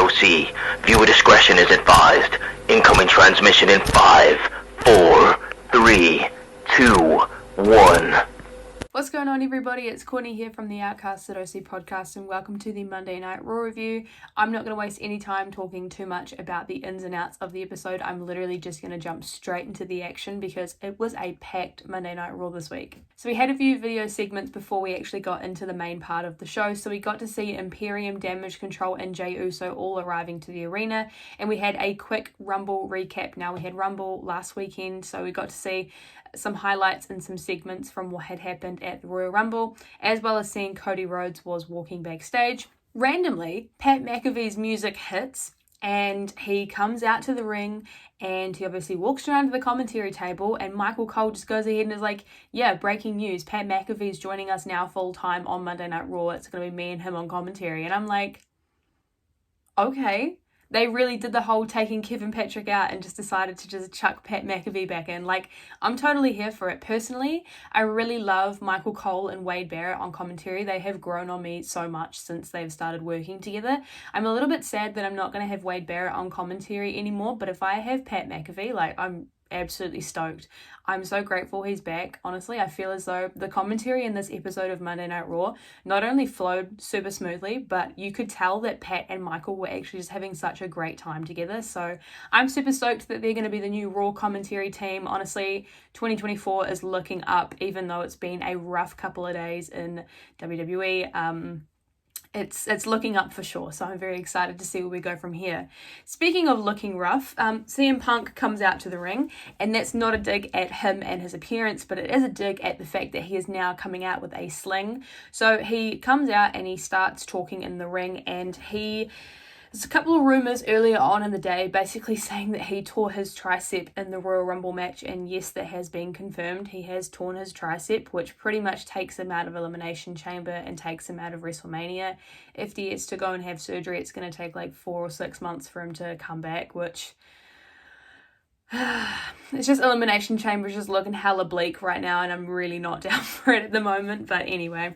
OC. Viewer discretion is advised. Incoming transmission in 5, 4, 3, 2, 1. What's going on, everybody? It's Courtney here from the Outcasted OC podcast, and welcome to the Monday Night Raw review. I'm not going to waste any time talking too much about the ins and outs of the episode. I'm literally just going to jump straight into the action because it was a packed Monday Night Raw this week. So we had a few video segments before we actually got into the main part of the show. So we got to see Imperium, Damage Control, and Jey Uso all arriving to the arena, and we had a quick Rumble recap. Now, we had Rumble last weekend, so we got to see some highlights and some segments from what had happened at the Royal Rumble, as well as seeing Cody Rhodes was walking backstage. Randomly, Pat McAfee's music hits and he comes out to the ring, and he obviously walks around to the commentary table, and Michael Cole just goes ahead and is like, yeah, breaking news, Pat McAfee's joining us now full time on Monday Night Raw. It's going to be me and him on commentary. And I'm like, okay. They really did the whole taking Kevin Patrick out and just decided to just chuck Pat McAfee back in. Like, I'm totally here for it. Personally, I really love Michael Cole and Wade Barrett on commentary. They have grown on me so much since they've started working together. I'm a little bit sad that I'm not going to have Wade Barrett on commentary anymore, but if I have Pat McAfee, like, I'm absolutely stoked. I'm so grateful he's back. Honestly, I feel as though the commentary in this episode of Monday Night Raw not only flowed super smoothly, but you could tell that Pat and Michael were actually just having such a great time together. So I'm super stoked that they're going to be the new Raw commentary team. Honestly, 2024 is looking up, even though it's been a rough couple of days in WWE. It's looking up for sure, so I'm very excited to see where we go from here. Speaking of looking rough, CM Punk comes out to the ring, and that's not a dig at him and his appearance, but it is a dig at the fact that he is now coming out with a sling. So he comes out and he starts talking in the ring, and there's a couple of rumours earlier on in the day basically saying that he tore his tricep in the Royal Rumble match, and yes, that has been confirmed. He has torn his tricep, which pretty much takes him out of Elimination Chamber and takes him out of WrestleMania. If he is to go and have surgery, it's going to take like 4 or 6 months for him to come back, which it's just Elimination Chamber is just looking hella bleak right now, and I'm really not down for it at the moment. But anyway,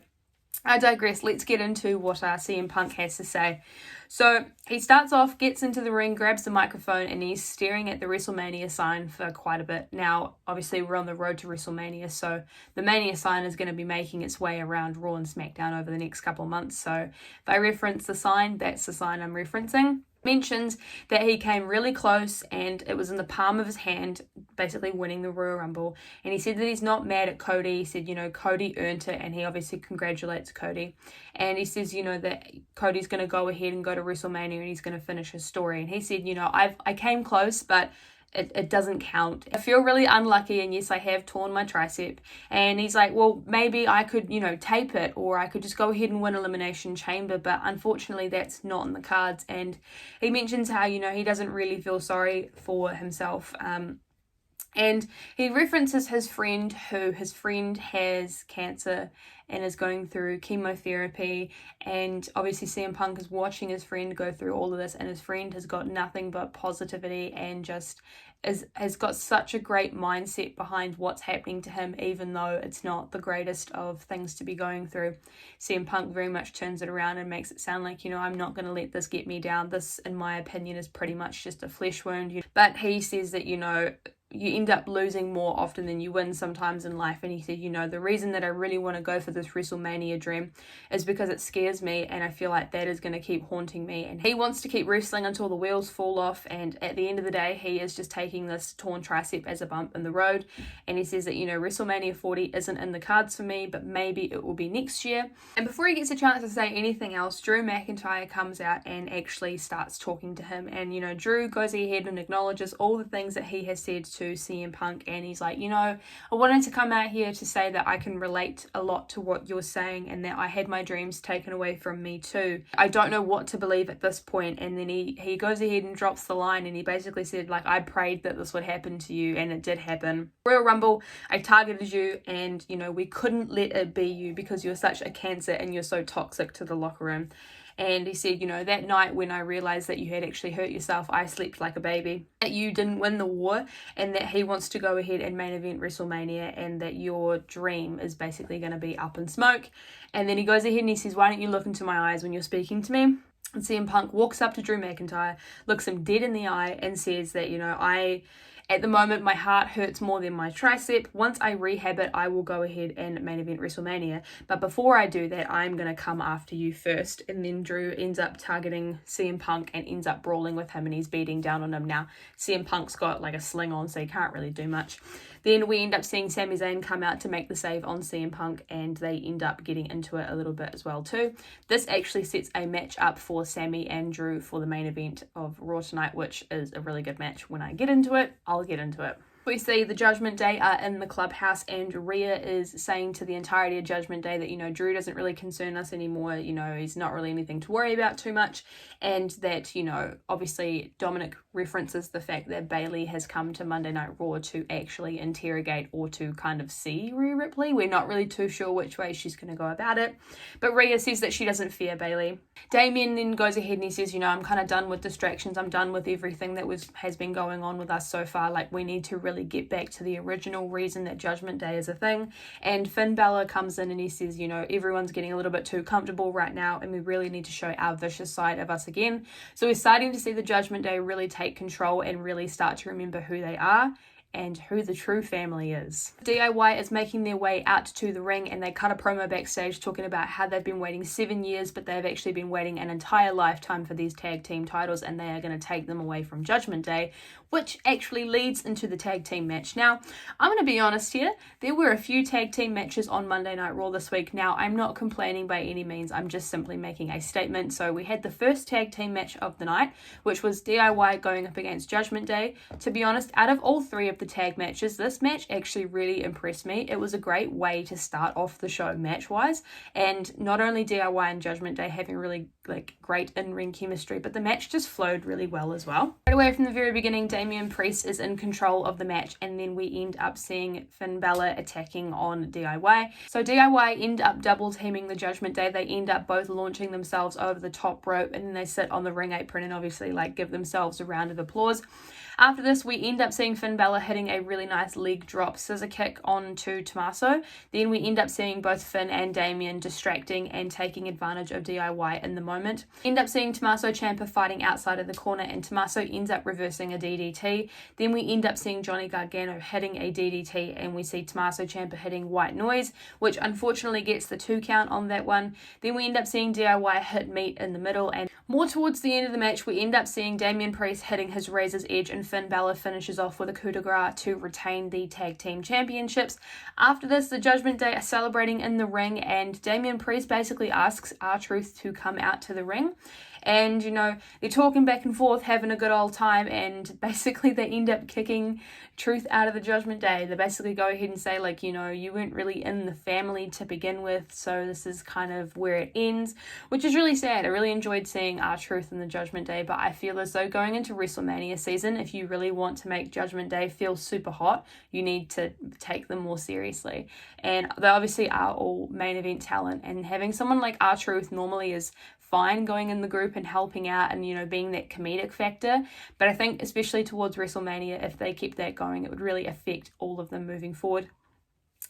I digress. Let's get into what CM Punk has to say. So he starts off, gets into the ring, grabs the microphone, and he's staring at the WrestleMania sign for quite a bit. Now, obviously, we're on the road to WrestleMania, so the Mania sign is going to be making its way around Raw and SmackDown over the next couple of months. So if I reference the sign, that's the sign I'm referencing. Mentions that he came really close and it was in the palm of his hand, basically winning the Royal Rumble. And he said that he's not mad at Cody. He said, Cody earned it, and he obviously congratulates Cody. And he says, that Cody's going to go ahead and go to WrestleMania and he's going to finish his story. And he said, I came close, but it doesn't count. I feel really unlucky, and yes, I have torn my tricep. And he's like, well, maybe I could, tape it, or I could just go ahead and win Elimination Chamber, but unfortunately that's not in the cards. And he mentions how, he doesn't really feel sorry for himself. And he references his friend has cancer and is going through chemotherapy, and obviously CM Punk is watching his friend go through all of this, and his friend has got nothing but positivity and just has got such a great mindset behind what's happening to him, even though it's not the greatest of things to be going through. CM Punk very much turns it around and makes it sound like, I'm not going to let this get me down. This, in my opinion, is pretty much just a flesh wound. But he says that, you end up losing more often than you win sometimes in life. And he said, the reason that I really want to go for this WrestleMania dream is because it scares me, and I feel like that is going to keep haunting me. And he wants to keep wrestling until the wheels fall off, and at the end of the day, he is just taking this torn tricep as a bump in the road. And he says that, WrestleMania 40 isn't in the cards for me, but maybe it will be next year. And before he gets a chance to say anything else, Drew McIntyre comes out and actually starts talking to him. And, Drew goes ahead and acknowledges all the things that he has said to CM Punk, and he's like, I wanted to come out here to say that I can relate a lot to what you're saying, and that I had my dreams taken away from me too. I don't know what to believe at this point. And then he goes ahead and drops the line, and he basically said, like, I prayed that this would happen to you, and it did happen. Royal Rumble, I targeted you, and we couldn't let it be you because you're such a cancer and you're so toxic to the locker room. And he said, that night when I realized that you had actually hurt yourself, I slept like a baby. That you didn't win the war, and that he wants to go ahead and main event WrestleMania, and that your dream is basically going to be up in smoke. And then he goes ahead and he says, why don't you look into my eyes when you're speaking to me? And CM Punk walks up to Drew McIntyre, looks him dead in the eye, and says that, you know, at the moment, my heart hurts more than my tricep. Once I rehab it, I will go ahead and main event WrestleMania. But before I do that, I'm going to come after you first. And then Drew ends up targeting CM Punk and ends up brawling with him, and he's beating down on him. Now, CM Punk's got like a sling on, so he can't really do much. Then we end up seeing Sami Zayn come out to make the save on CM Punk, and they end up getting into it a little bit as well too. This actually sets a match up for Sami and Drew for the main event of Raw tonight, which is a really good match. When I get into it, I'll get into it. We see the Judgment Day are in the clubhouse, and Rhea is saying to the entirety of Judgment Day that, you know, Drew doesn't really concern us anymore. You know, he's not really anything to worry about too much. And that, you know, obviously Dominic references the fact that Bayley has come to Monday Night Raw to actually interrogate or to kind of see Rhea Ripley. We're not really too sure which way she's going to go about it. But Rhea says that she doesn't fear Bayley. Damien then goes ahead and he says, you know, I'm kind of done with distractions. I'm done with everything that has been going on with us so far. Like, we need to really get back to the original reason that Judgment Day is a thing. And Finn Balor comes in and he says, you know, everyone's getting a little bit too comfortable right now, and we really need to show our vicious side of us again. So we're starting to see the Judgment Day really take control and really start to remember who they are and who the true family is. DIY is making their way out to the ring, and they cut a promo backstage talking about how they've been waiting 7 years, but they've actually been waiting an entire lifetime for these tag team titles, and they are going to take them away from Judgment Day, which actually leads into the tag team match. Now, I'm going to be honest here, there were a few tag team matches on Monday Night Raw this week. Now, I'm not complaining by any means, I'm just simply making a statement. So we had the first tag team match of the night, which was DIY going up against Judgment Day. To be honest, out of all three of the tag matches, this match actually really impressed me. It was a great way to start off the show match-wise, and not only DIY and Judgment Day having really great in-ring chemistry, but the match just flowed really well as well. Right away from the very beginning, Pearce is in control of the match, and then we end up seeing Finn Balor attacking on DIY. So DIY end up double teaming the Judgment Day. They end up both launching themselves over the top rope, and then they sit on the ring apron and obviously give themselves a round of applause. After this, we end up seeing Finn Balor hitting a really nice leg drop scissor kick onto Tommaso. Then we end up seeing both Finn and Damien distracting and taking advantage of DIY in the moment. End up seeing Tommaso Ciampa fighting outside of the corner, and Tommaso ends up reversing a DDT. Then we end up seeing Johnny Gargano hitting a DDT, and we see Tommaso Ciampa hitting White Noise, which unfortunately gets the 2 count on that one. Then we end up seeing DIY hit Meat in the middle, and more towards the end of the match, we end up seeing Damian Priest hitting his Razor's Edge, and Finn Balor finishes off with a coup de grace to retain the tag team championships. After this, the Judgment Day are celebrating in the ring, and Damian Priest basically asks R-Truth to come out to the ring. And, you know, they're talking back and forth, having a good old time, and basically they end up kicking Truth out of the Judgment Day. They basically go ahead and say, you know, you weren't really in the family to begin with, so this is kind of where it ends, which is really sad. I really enjoyed seeing R-Truth in the Judgment Day, but I feel as though going into WrestleMania season, if you really want to make Judgment Day feel super hot, you need to take them more seriously. And they obviously are all main event talent, and having someone like R-Truth normally is fine going in the group and helping out and, you know, being that comedic factor. But I think especially towards WrestleMania, if they keep that going, it would really affect all of them moving forward.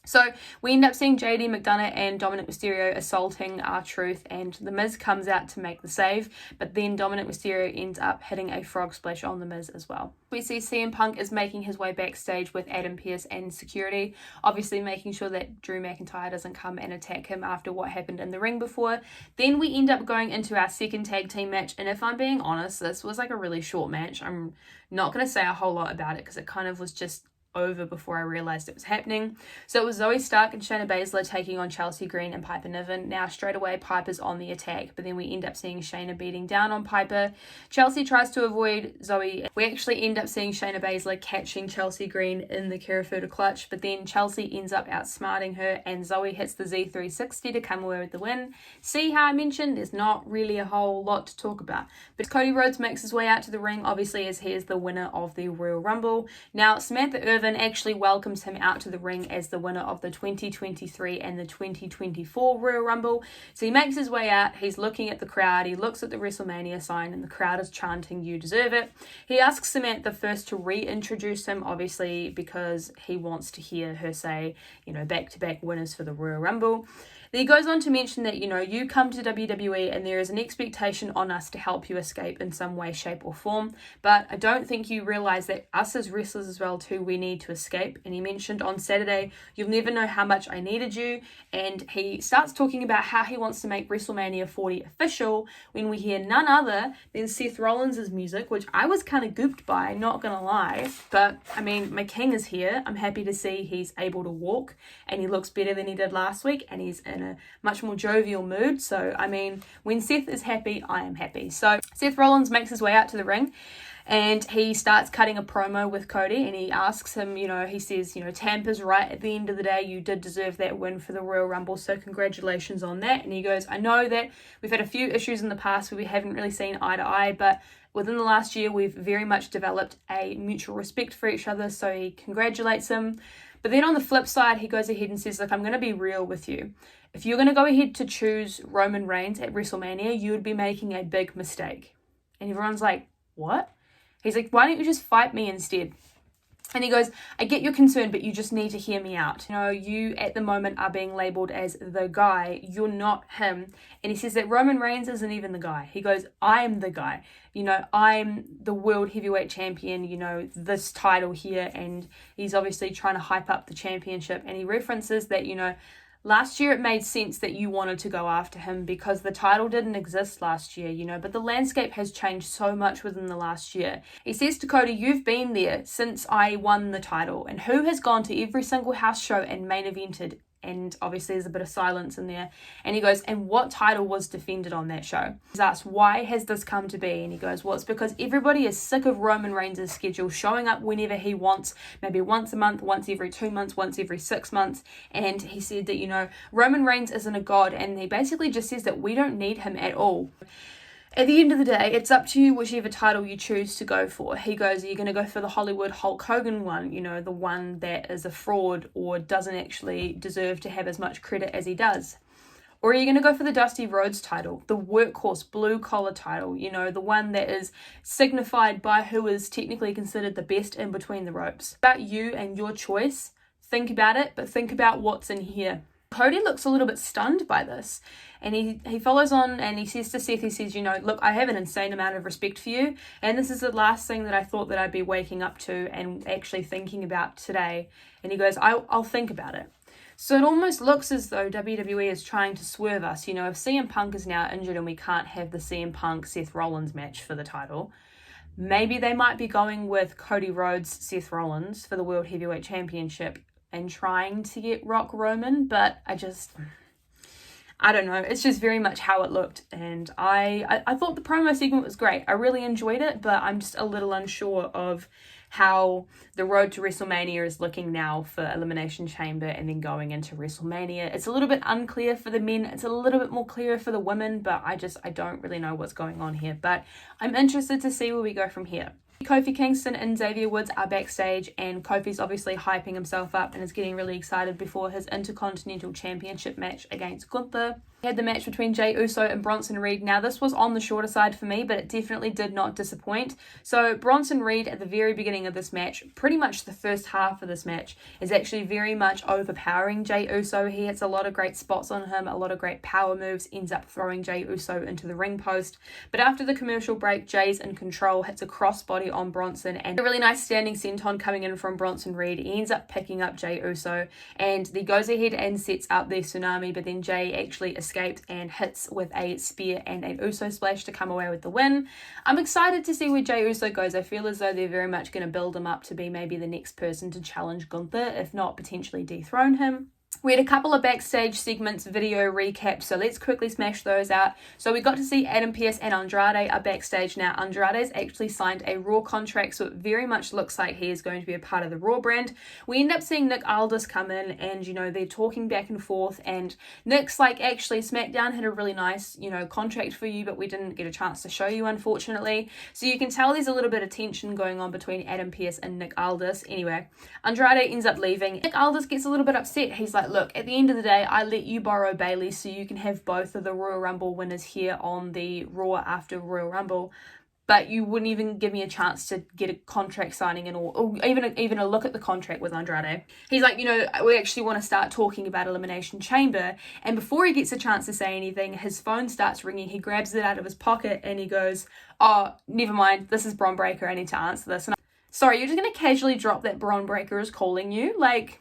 So we end up seeing JD McDonough and Dominic Mysterio assaulting R-Truth, and The Miz comes out to make the save, but then Dominic Mysterio ends up hitting a frog splash on The Miz as well. We see CM Punk is making his way backstage with Adam Pearce and security, obviously making sure that Drew McIntyre doesn't come and attack him after what happened in the ring before. Then we end up going into our second tag team match, and if I'm being honest, this was a really short match. I'm not going to say a whole lot about it because it kind of was just over before I realized it was happening. So it was Zoe Stark and Shayna Baszler taking on Chelsea Green and Piper Niven. Now straight away Piper's on the attack, but then we end up seeing Shayna beating down on Piper. Chelsea tries to avoid Zoe. We actually end up seeing Shayna Baszler catching Chelsea Green in the Kirifuda clutch, but then Chelsea ends up outsmarting her, and Zoe hits the Z360 to come away with the win. See how I mentioned there's not really a whole lot to talk about. But Cody Rhodes makes his way out to the ring, obviously, as he is the winner of the Royal Rumble. Now Samantha Irvin actually welcomes him out to the ring as the winner of the 2023 and the 2024 Royal Rumble. So he makes his way out, he's looking at the crowd, he looks at the WrestleMania sign, and the crowd is chanting, "You deserve it." He asks Samantha first to reintroduce him, obviously because he wants to hear her say, you know, back-to-back winners for the Royal Rumble. Then he goes on to mention that, you come to WWE and there is an expectation on us to help you escape in some way, shape or form. But I don't think you realise that us as wrestlers as well too, we need to escape. And he mentioned on Saturday, you'll never know how much I needed you. And he starts talking about how he wants to make WrestleMania 40 official when we hear none other than Seth Rollins' music, which I was kind of gooped by, not gonna lie. But I mean, my king is here. I'm happy to see he's able to walk and he looks better than he did last week and he's in a much more jovial mood. So I mean, when Seth is happy, I am happy. So Seth Rollins makes his way out to the ring and he starts cutting a promo with Cody and he asks him, he says, Tampa's right. At the end of the day, you did deserve that win for the Royal Rumble, so congratulations on that. And he goes, I know that we've had a few issues in the past where we haven't really seen eye to eye, but within the last year, we've very much developed a mutual respect for each other, so he congratulates him. But then on the flip side, he goes ahead and says, look, I'm going to be real with you. If you're going to go ahead to choose Roman Reigns at WrestleMania, you would be making a big mistake. And everyone's like, what? He's like, why don't you just fight me instead? And he goes, I get your concern, but you just need to hear me out. You at the moment are being labelled as the guy. You're not him. And he says that Roman Reigns isn't even the guy. He goes, I'm the guy. I'm the world heavyweight champion, this title here. And he's obviously trying to hype up the championship. And he references that, last year it made sense that you wanted to go after him because the title didn't exist last year, but the landscape has changed so much within the last year. He says to Cody, you've been there since I won the title, and who has gone to every single house show and main evented? And obviously there's a bit of silence in there. And he goes, and what title was defended on that show? He's asked, why has this come to be? And he goes, well, it's because everybody is sick of Roman Reigns' schedule showing up whenever he wants, maybe once a month, once every 2 months, once every 6 months. And he said that, Roman Reigns isn't a god. And he basically just says that we don't need him at all. At the end of the day, it's up to you whichever title you choose to go for. He goes, are you going to go for the Hollywood Hulk Hogan one, the one that is a fraud or doesn't actually deserve to have as much credit as he does? Or are you going to go for the Dusty Rhodes title, the workhorse blue collar title, the one that is signified by who is technically considered the best in between the ropes? About you and your choice. Think about it, but think about what's in here. Cody looks a little bit stunned by this, and he follows on and he says to Seth, he says, look, I have an insane amount of respect for you, and this is the last thing that I thought that I'd be waking up to and actually thinking about today. And he goes, I'll think about it. So it almost looks as though WWE is trying to swerve us. If CM Punk is now injured and we can't have the CM Punk Seth Rollins match for the title, maybe they might be going with Cody Rhodes, Seth Rollins for the World Heavyweight Championship and trying to get Rock Roman, but I don't know. It's just very much how it looked, and I thought the promo segment was great. I really enjoyed it, but I'm just a little unsure of how the road to WrestleMania is looking now for Elimination Chamber and then going into WrestleMania. It's a little bit unclear for the men. It's a little bit more clear for the women, but I don't really know what's going on here. But I'm interested to see where we go from here. Kofi Kingston and Xavier Woods are backstage, and Kofi's obviously hyping himself up and is getting really excited before his Intercontinental Championship match against Gunther. We had the match between Jey Uso and Bronson Reed. Now, this was on the shorter side for me, but it definitely did not disappoint. So Bronson Reed at the very beginning of this match, pretty much the first half of this match, is actually very much overpowering Jey Uso. He hits a lot of great spots on him, a lot of great power moves, ends up throwing Jey Uso into the ring post. But after the commercial break, Jey's in control, hits a crossbody on Bronson, and a really nice standing senton coming in from Bronson Reed. He ends up picking up Jey Uso, and he goes ahead and sets up their tsunami, but then Jey actually escapes and hits with a spear and an Uso splash to come away with the win. I'm excited to see where Jey Uso goes. I feel as though they're very much going to build him up to be maybe the next person to challenge Gunther, if not potentially dethrone him. We had a couple of backstage segments, video recaps, so let's quickly smash those out. So we got to see Adam Pearce and Andrade are backstage now. Andrade's actually signed a Raw contract, so it very much looks like he is going to be a part of the Raw brand. We end up seeing Nick Aldis come in, and, they're talking back and forth, and Nick's like, actually, SmackDown had a really nice, contract for you, but we didn't get a chance to show you, unfortunately. So you can tell there's a little bit of tension going on between Adam Pearce and Nick Aldis. Anyway, Andrade ends up leaving. Nick Aldis gets a little bit upset. He's like, look, at the end of the day, I let you borrow Bayley so you can have both of the Royal Rumble winners here on the Raw after Royal Rumble. but you wouldn't even give me a chance to get a contract signing and or even a look at the contract with Andrade. He's like, you know, we actually want to start talking about Elimination Chamber. And before he gets a chance to say anything, his phone starts ringing. He grabs it out of his pocket and he goes, oh, never mind, this is Bron Breakker, I need to answer this. And sorry, you're just going to casually drop that Bron Breakker is calling you? Like,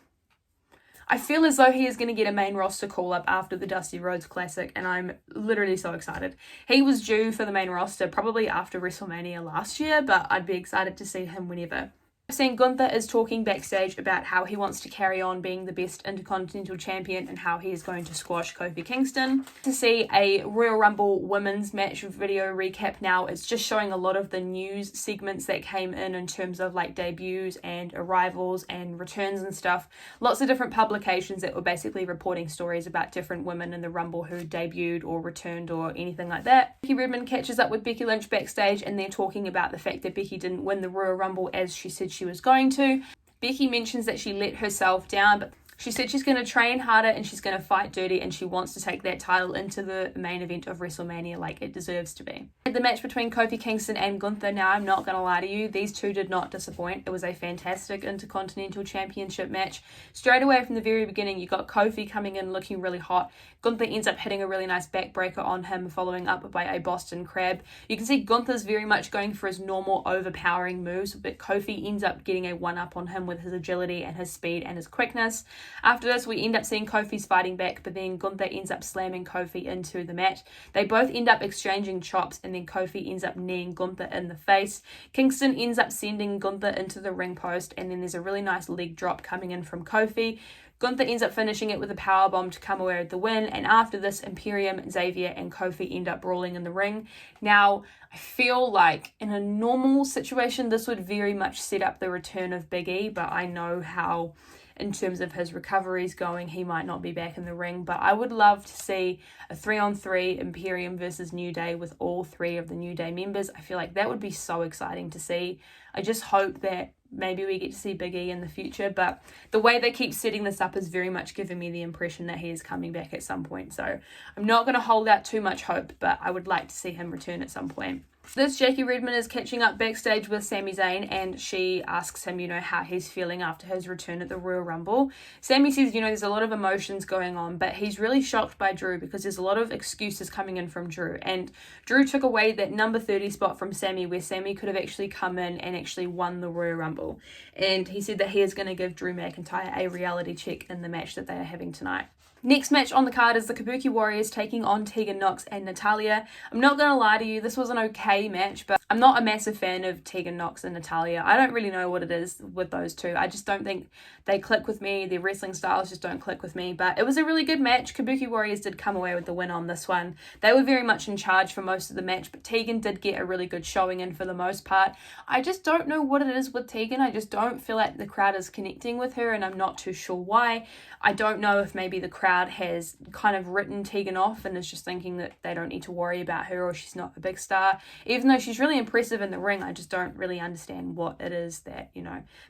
I feel as though he is going to get a main roster call up after the Dusty Rhodes Classic, and I'm literally so excited. He was due for the main roster probably after WrestleMania last year, but I'd be excited to see him whenever. Seeing Gunther is talking backstage about how he wants to carry on being the best Intercontinental Champion and how he is going to squash Kofi Kingston. To see a Royal Rumble women's match video recap now, it's just showing a lot of the news segments that came in terms of like debuts and arrivals and returns and stuff. Lots of different publications that were basically reporting stories about different women in the Rumble who debuted or returned or anything like that. Becky Redmond catches up with Becky Lynch backstage and they're talking about the fact that Becky didn't win the Royal Rumble as she said she was going to. Becky mentions that she let herself down, but she said she's going to train harder and she's going to fight dirty and she wants to take that title into the main event of WrestleMania like it deserves to be. The match between Kofi Kingston and Gunther, now I'm not going to lie to you, these two did not disappoint. It was a fantastic Intercontinental Championship match. Straight away from the very beginning, you got Kofi coming in looking really hot. Gunther ends up hitting a really nice backbreaker on him, following up by a Boston Crab. You can see Gunther's very much going for his normal overpowering moves, but Kofi ends up getting a one-up on him with his agility and his speed and his quickness. After this, we end up seeing Kofi's fighting back, but then Gunther ends up slamming Kofi into the mat. They both end up exchanging chops, and then Kofi ends up kneeing Gunther in the face. Kingston ends up sending Gunther into the ring post, and then there's a really nice leg drop coming in from Kofi. Gunther ends up finishing it with a powerbomb to come away with the win, and after this, Imperium, Xavier, and Kofi end up brawling in the ring. Now, I feel like in a normal situation, this would very much set up the return of Big E, but I know how, in terms of his recoveries going, he might not be back in the ring. But I would love to see a 3-on-3 Imperium versus New Day with all three of the New Day members. I feel like that would be so exciting to see. I just hope that maybe we get to see Big E in the future, but the way they keep setting this up is very much giving me the impression that he is coming back at some point. So I'm not going to hold out too much hope, but I would like to see him return at some point. This Jackie Redmond is catching up backstage with Sami Zayn, and she asks him, how he's feeling after his return at the Royal Rumble. Sami says, there's a lot of emotions going on, but he's really shocked by Drew because there's a lot of excuses coming in from Drew. And Drew took away that number 30 spot from Sami, where Sami could have actually come in and actually won the Royal Rumble. And he said that he is going to give Drew McIntyre a reality check in the match that they are having tonight. Next match on the card is the Kabuki Warriors taking on Tegan Nox and Natalya. I'm not going to lie to you, this was an okay match, but I'm not a massive fan of Tegan Nox and Natalya. I don't really know what it is with those two. I just don't think they click with me. Their wrestling styles just don't click with me, but it was a really good match. Kabuki Warriors did come away with the win on this one. They were very much in charge for most of the match, but Tegan did get a really good showing in for the most part. I just don't know what it is with Tegan. I just don't feel like the crowd is connecting with her, and I'm not too sure why. I don't know if maybe the crowd has kind of written Tegan off and is just thinking that they don't need to worry about her or she's not a big star. Even though she's really impressive in the ring, I just don't really understand what it is that,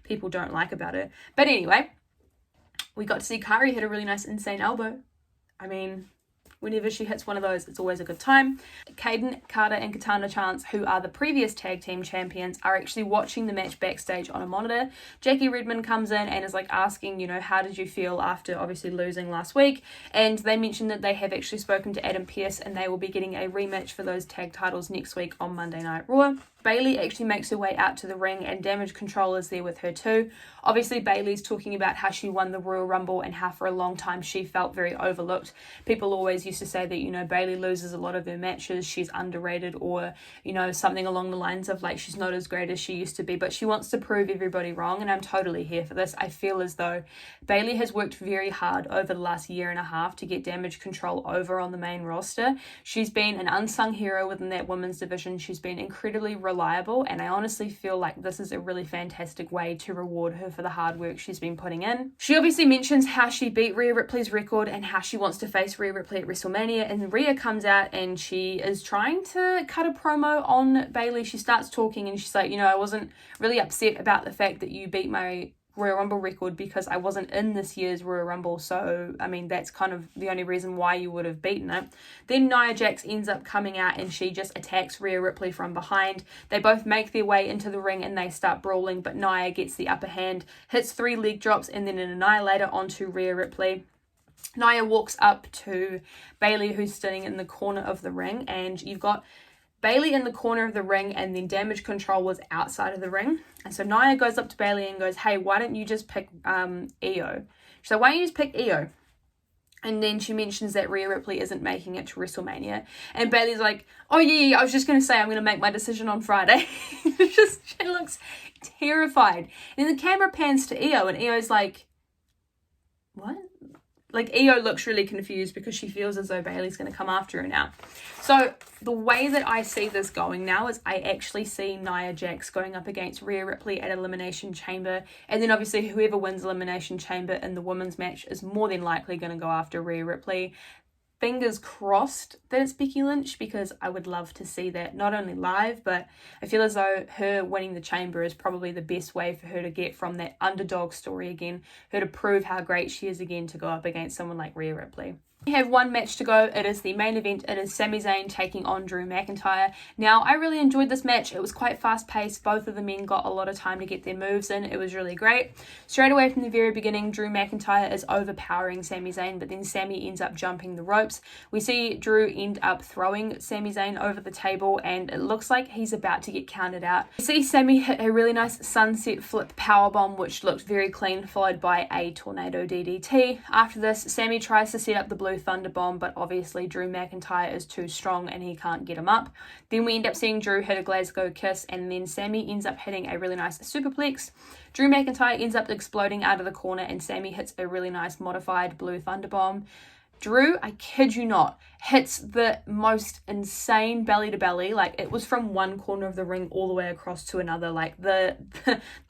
people don't like about her. But anyway, we got to see Kari hit a really nice insane elbow. I mean, whenever she hits one of those, it's always a good time. Kaden, Carter, and Katana Chance, who are the previous tag team champions, are actually watching the match backstage on a monitor. Jackie Redmond comes in and is asking, how did you feel after obviously losing last week? And they mentioned that they have actually spoken to Adam Pearce and they will be getting a rematch for those tag titles next week on Monday Night Raw. Bayley actually makes her way out to the ring and Damage Control is there with her too. Obviously, Bayley's talking about how she won the Royal Rumble and how for a long time she felt very overlooked. People always used to say that, Bayley loses a lot of her matches, she's underrated, or, something along the lines of she's not as great as she used to be, but she wants to prove everybody wrong, and I'm totally here for this. I feel as though Bayley has worked very hard over the last year and a half to get Damage Control over on the main roster. She's been an unsung hero within that women's division. She's been incredibly reliable, and I honestly feel like this is a really fantastic way to reward her for the hard work she's been putting in. She obviously mentions how she beat Rhea Ripley's record and how she wants to face Rhea Ripley at WrestleMania, and Rhea comes out and she is trying to cut a promo on Bayley. She starts talking and she's like, I wasn't really upset about the fact that you beat my Royal Rumble record because I wasn't in this year's Royal Rumble, so I mean that's kind of the only reason why you would have beaten it. Then Nia Jax ends up coming out and she just attacks Rhea Ripley from behind. They both make their way into the ring and they start brawling, but Nia gets the upper hand, hits 3 leg drops and then an annihilator onto Rhea Ripley. Nia walks up to Bayley, who's sitting in the corner of the ring, and you've got Bayley in the corner of the ring and then Damage Control was outside of the ring. And so Nia goes up to Bayley and goes, hey, why don't you just pick Io? She's like, why don't you just pick Io? And then she mentions that Rhea Ripley isn't making it to WrestleMania. And Bayley's like, oh yeah, I was just going to say I'm going to make my decision on Friday. She looks terrified. And then the camera pans to Io and Io's like, what? Like, Io looks really confused because she feels as though Bayley's going to come after her now. So the way that I see this going now is I actually see Nia Jax going up against Rhea Ripley at Elimination Chamber. And then obviously whoever wins Elimination Chamber in the women's match is more than likely going to go after Rhea Ripley. Fingers crossed that it's Becky Lynch, because I would love to see that not only live, but I feel as though her winning the chamber is probably the best way for her to get from that underdog story again, her to prove how great she is again to go up against someone like Rhea Ripley. We have one match to go. It is the main event. It is Sami Zayn taking on Drew McIntyre. Now, I really enjoyed this match. It was quite fast-paced. Both of the men got a lot of time to get their moves in. It was really great. Straight away from the very beginning, Drew McIntyre is overpowering Sami Zayn, but then Sami ends up jumping the ropes. We see Drew end up throwing Sami Zayn over the table, and it looks like he's about to get counted out. We see Sami hit a really nice sunset flip powerbomb, which looked very clean, followed by a tornado DDT. After this, Sami tries to set up the blue thunder bomb, but obviously Drew McIntyre is too strong and he can't get him up. Then we end up seeing Drew hit a Glasgow kiss, and then Sami ends up hitting a really nice superplex. Drew McIntyre ends up exploding out of the corner and Sami hits a really nice modified blue thunder bomb. Drew, I kid you not, hits the most insane belly to belly. Like, it was from one corner of the ring all the way across to another. Like, the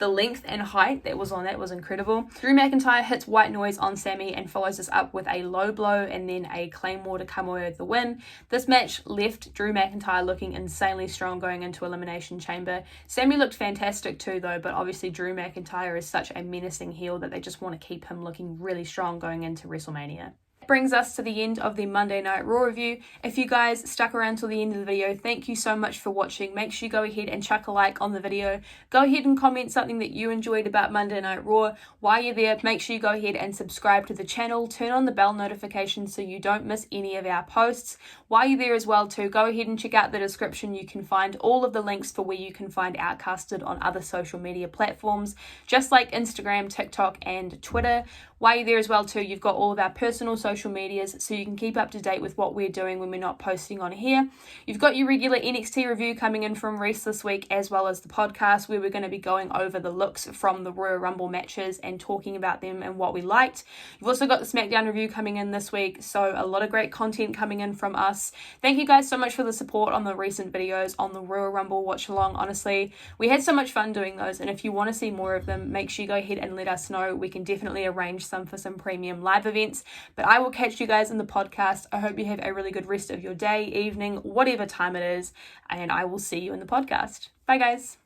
length and height that was on that was incredible. Drew McIntyre hits white noise on Sami and follows this up with a low blow and then a claymore to come away with the win. This match left Drew McIntyre looking insanely strong going into Elimination Chamber. Sami looked fantastic too though, but obviously Drew McIntyre is such a menacing heel that they just want to keep him looking really strong going into WrestleMania. Brings us to the end of the Monday Night Raw review. If you guys stuck around till the end of the video, thank you so much for watching. Make sure you go ahead and chuck a like on the video. Go ahead and comment something that you enjoyed about Monday Night Raw. While you're there, make sure you go ahead and subscribe to the channel. Turn on the bell notifications so you don't miss any of our posts. While you're there as well too, go ahead and check out the description. You can find all of the links for where you can find Outcasted on other social media platforms, just like Instagram, TikTok, and Twitter. While you're there as well too, you've got all of our personal social medias so you can keep up to date with what we're doing when we're not posting on here. You've got your regular NXT review coming in from Reese this week, as well as the podcast where we're going to be going over the looks from the Royal Rumble matches and talking about them and what we liked. You've also got the SmackDown review coming in this week, so a lot of great content coming in from us. Thank you guys so much for the support on the recent videos on the Royal Rumble watch along. Honestly, we had so much fun doing those, and if you want to see more of them, make sure you go ahead and let us know. We can definitely arrange for some premium live events, but I will catch you guys in the podcast. I hope you have a really good rest of your day, evening, whatever time it is, and I will see you in the podcast. Bye guys.